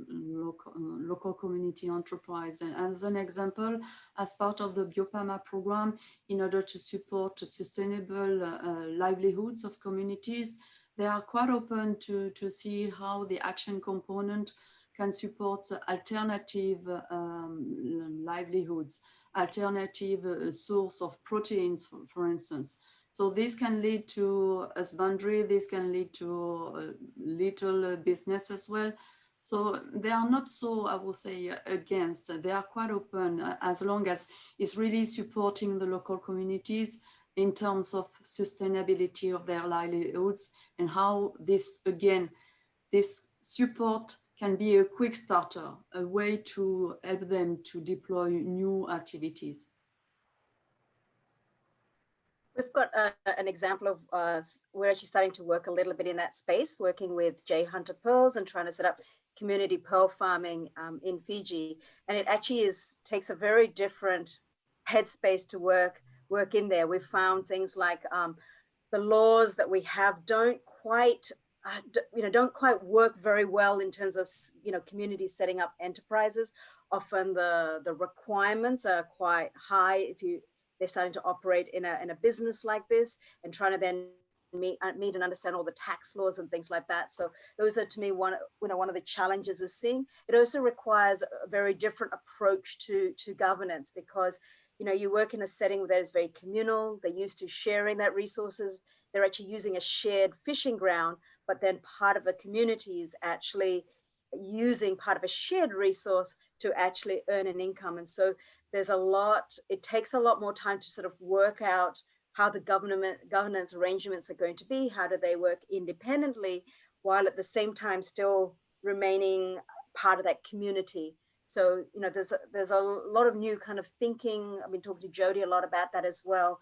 local community enterprise. And as an example, as part of the BioPAMA program, in order to support sustainable livelihoods of communities, they are quite open to see how the action component can support alternative livelihoods, alternative source of proteins, for instance. So this can lead to husbandry, this can lead to little business as well. So they are not so, I would say, against. They are quite open as long as it's really supporting the local communities in terms of sustainability of their livelihoods, and how this, again, this support can be a quick starter, a way to help them to deploy new activities. We've got an example of we're actually starting to work a little bit in that space, working with J. Hunter Pearls and trying to set up community pearl farming in Fiji. And it actually takes a very different headspace to work in there. We've found things like the laws that we have don't quite work very well in terms of, communities setting up enterprises. Often the requirements are quite high if they're starting to operate in a business like this, and trying to then meet and understand all the tax laws and things like that. So those are, to me, one of the challenges we're seeing. It also requires a very different approach to governance, because you work in a setting that is very communal. They're used to sharing that resources. They're actually using a shared fishing ground, but then part of the community is actually using part of a shared resource to actually earn an income. And so it takes a lot more time to sort of work out how the governance arrangements are going to be. How do they work independently while at the same time still remaining part of that community? So, there's a lot of new kind of thinking. I've been talking to Jody a lot about that as well,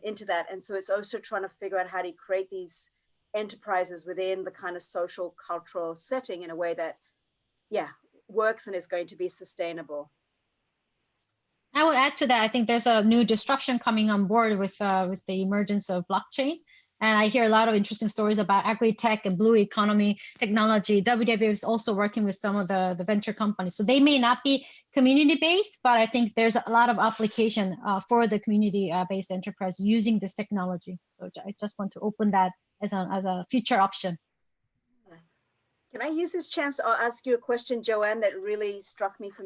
into that. And so it's also trying to figure out how to create these enterprises within the kind of social cultural setting in a way that, works and is going to be sustainable. I would add to that, I think there's a new disruption coming on board with the emergence of blockchain. And I hear a lot of interesting stories about agri-tech and blue economy technology. WWF is also working with some of the venture companies. So they may not be community-based, but I think there's a lot of application for the community-based enterprise using this technology. So I just want to open that as a future option. Can I use this chance to ask you a question, Joanne, that really struck me from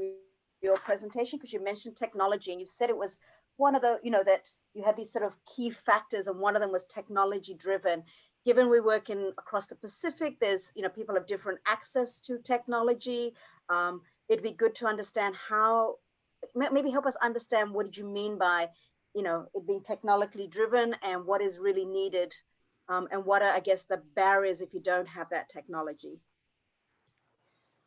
your presentation? Because you mentioned technology, and you said it was one of the, that you had these sort of key factors, and one of them was technology driven. Given we work across the Pacific, there's, people have different access to technology. It'd be good to understand how, maybe help us understand, what did you mean by, it being technologically driven, and what is really needed, and what are, I guess, the barriers if you don't have that technology?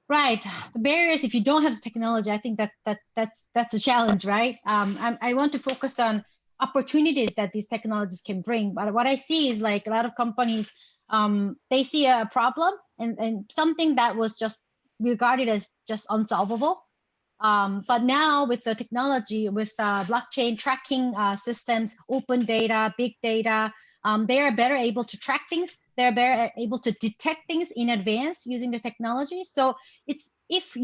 Right. The barriers, if you don't have the technology, I think that's a challenge, right? I want to focus on opportunities that these technologies can bring. But what I see is, like, a lot of companies, they see a problem and something that was just regarded as just unsolvable. But now with the technology, with blockchain tracking systems, open data, big data, they are better able to track things. They're better able to detect things in advance using the technology. So it's if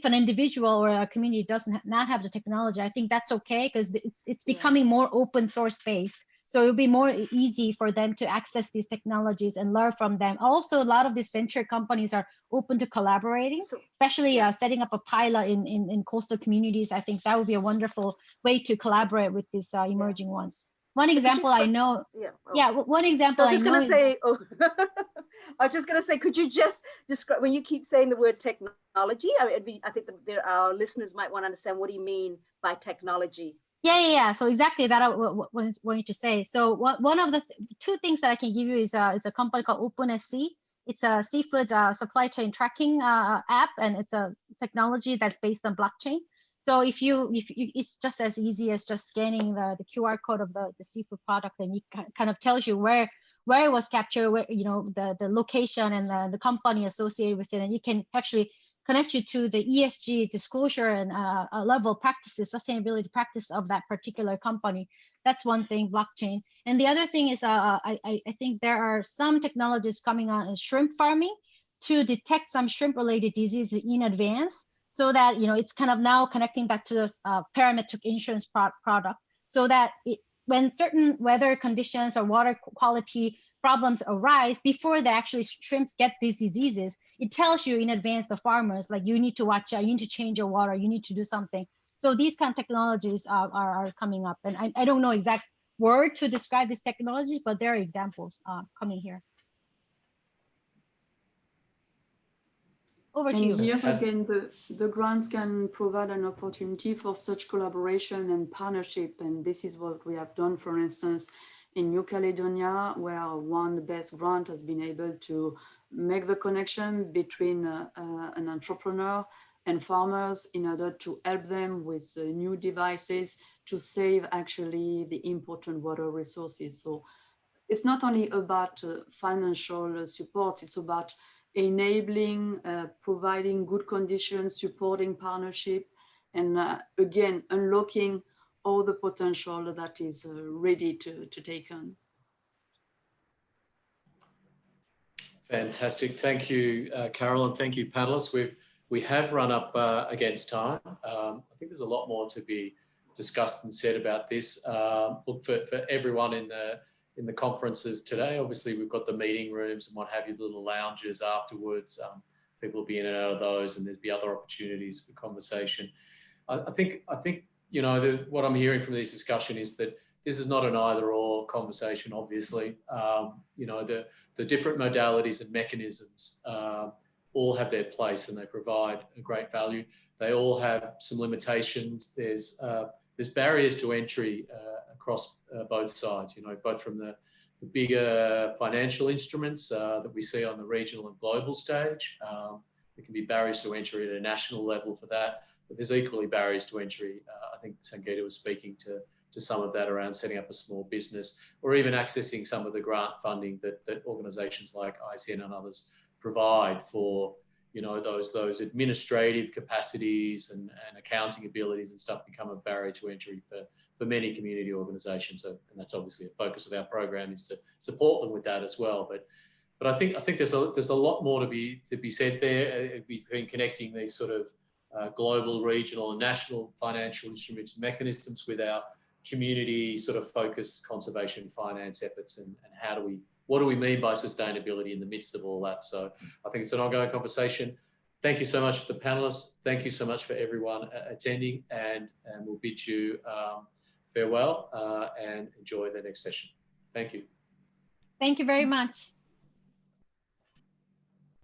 an individual or a community doesn't not have the technology, I think that's okay, because it's becoming more open source based. So it'll be more easy for them to access these technologies and learn from them. Also, a lot of these venture companies are open to collaborating, especially setting up a pilot in coastal communities. I think that would be a wonderful way to collaborate with these emerging ones. One example I know. One example I was just going to say, I was just going to say, could you just describe, when you keep saying the word technology, I think our listeners might want to understand, what do you mean by technology? Yeah. So exactly that I wanted to say. So one of the two things that I can give you is a company called OpenSC. It's a seafood supply chain tracking app, and it's a technology that's based on blockchain. So if you it's just as easy as just scanning the QR code of the seafood product, and it kind of tells you where it was captured, where the location and the company associated with it, and you can actually connect you to the ESG disclosure and level practices, sustainability practice of that particular company. That's one thing, blockchain. And the other thing is I think there are some technologies coming on in shrimp farming to detect some shrimp related diseases in advance, so that it's kind of now connecting that to the parametric insurance product, so that when certain weather conditions or water quality problems arise, before the actually shrimps get these diseases, it tells you in advance, the farmers, like, you need to watch out, you need to change your water, you need to do something. So these kind of technologies are coming up, and I don't know exact word to describe these technologies, but there are examples coming here. Over to you. Here again, the grants can provide an opportunity for such collaboration and partnership, and this is what we have done, for instance, in New Caledonia, where one best grant has been able to make the connection between an entrepreneur and farmers in order to help them with new devices to save actually the important water resources. So it's not only about financial support, it's about enabling, providing good conditions, supporting partnership, and again, unlocking all the potential that is ready to take on. Fantastic. Thank you, Carol, and thank you, panelists. We have run up against time. I think there's a lot more to be discussed and said about this. Look, for everyone in the conferences today, obviously we've got the meeting rooms and what have you, the little lounges afterwards. People will be in and out of those, and there's be other opportunities for conversation. I think what I'm hearing from this discussion is that this is not an either-or conversation, obviously. The different modalities and mechanisms all have their place, and they provide a great value. They all have some limitations. There's barriers to entry across both sides, both from the bigger financial instruments that we see on the regional and global stage. There can be barriers to entry at a national level for that, but there's equally barriers to entry. I think Sangeeta was speaking to some of that around setting up a small business, or even accessing some of the grant funding that organisations like ICN and others provide for, those administrative capacities and accounting abilities and stuff become a barrier to entry for many community organisations. And that's obviously a focus of our program, is to support them with that as well. But I think there's a lot more to be said there. We've been connecting these sort of global, regional and national financial instruments and mechanisms with our community sort of focused conservation finance efforts, and what do we mean by sustainability in the midst of all that? So I think it's an ongoing conversation. Thank you so much to the panelists. Thank you so much for everyone attending, and we'll bid you farewell and enjoy the next session. Thank you. Thank you very much.